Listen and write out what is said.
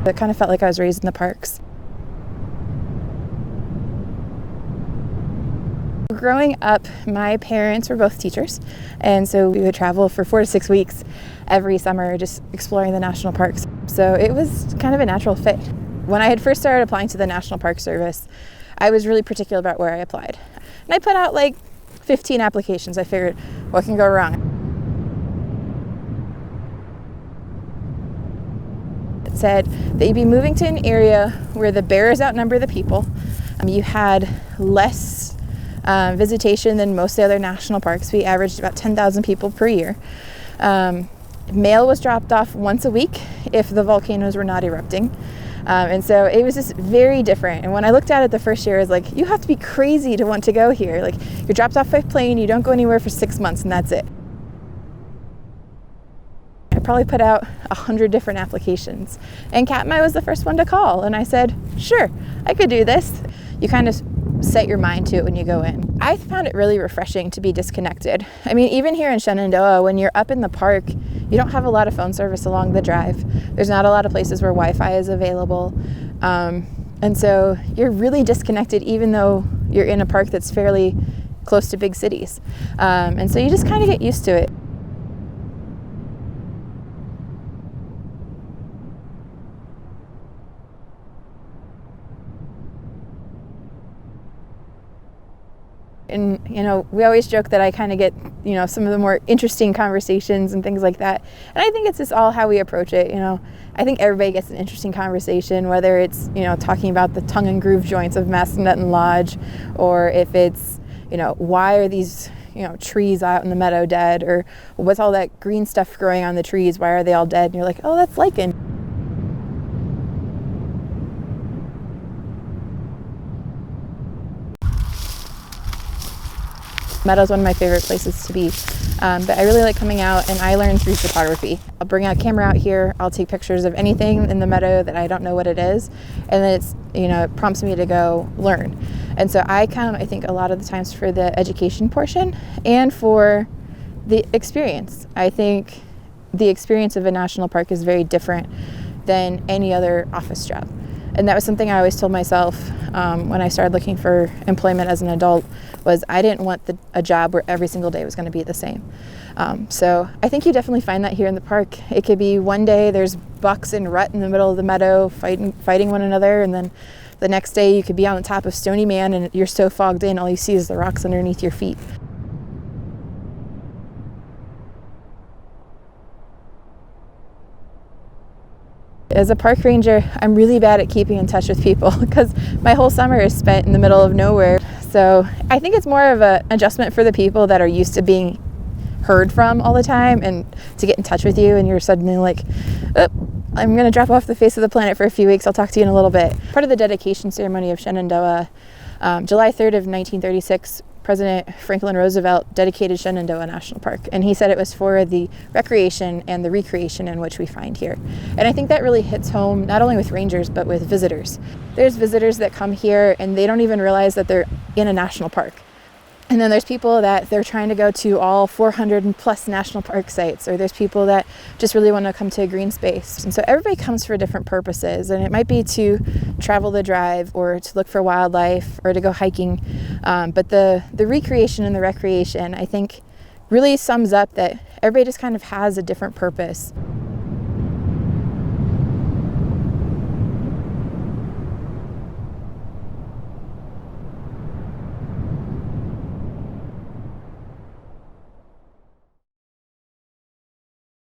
It kind of felt like I was raised in the parks. Growing up, my parents were both teachers, and so we would travel for 4 to 6 weeks every summer just exploring the national parks. So it was kind of a natural fit. When I had first started applying to the National Park Service, I was really particular about where I applied. And I put out like 15 applications. I figured, what can go wrong? It said that you'd be moving to an area where the bears outnumber the people. You had less visitation than most of the other national parks. We averaged about 10,000 people per year. Mail was dropped off once a week if the volcanoes were not erupting. And so it was just very different. And when I looked at it the first year, I was like, you have to be crazy to want to go here. Like, you're dropped off by plane, you don't go anywhere for 6 months, and that's it. I probably put out 100 different applications. And Katmai was the first one to call. And I said, sure, I could do this. You kind of set your mind to it when you go in. I found it really refreshing to be disconnected. I mean, even here in Shenandoah, when you're up in the park, you don't have a lot of phone service along the drive. There's not a lot of places where Wi-Fi is available. And so you're really disconnected even though you're in a park that's fairly close to big cities. And so you just kind of get used to it. And, we always joke that I kind of get, some of the more interesting conversations and things like that. And I think it's just all how we approach it. I think everybody gets an interesting conversation, whether it's, talking about the tongue and groove joints of Massanutten and Lodge, or if it's, why are these, trees out in the meadow dead, or what's all that green stuff growing on the trees? Why are they all dead? And you're like, oh, that's lichen. Meadow's one of my favorite places to be, but I really like coming out, and I learn through photography. I'll bring a camera out here, I'll take pictures of anything in the meadow that I don't know what it is, and then it's, it prompts me to go learn. And so I come, I think, a lot of the times for the education portion and for the experience. I think the experience of a national park is very different than any other office job. And that was something I always told myself when I started looking for employment as an adult, was I didn't want a job where every single day was going to be the same. So I think you definitely find that here in the park. It could be one day there's bucks and rut in the middle of the meadow fighting one another, and then the next day you could be on the top of Stony Man and you're so fogged in, all you see is the rocks underneath your feet. As a park ranger, I'm really bad at keeping in touch with people because my whole summer is spent in the middle of nowhere. So I think it's more of an adjustment for the people that are used to being heard from all the time, and to get in touch with you and you're suddenly like, oh, I'm going to drop off the face of the planet for a few weeks. I'll talk to you in a little bit. Part of the dedication ceremony of Shenandoah, July 3rd of 1936, President Franklin Roosevelt dedicated Shenandoah National Park, and he said it was for the recreation and the recreation in which we find here. And I think that really hits home not only with rangers but with visitors. There's visitors that come here and they don't even realize that they're in a national park. And then there's people that they're trying to go to all 400 and plus national park sites, or there's people that just really want to come to a green space. And so everybody comes for different purposes, and it might be to travel the drive or to look for wildlife or to go hiking. But the recreation and the recreation, I think, really sums up that everybody just kind of has a different purpose.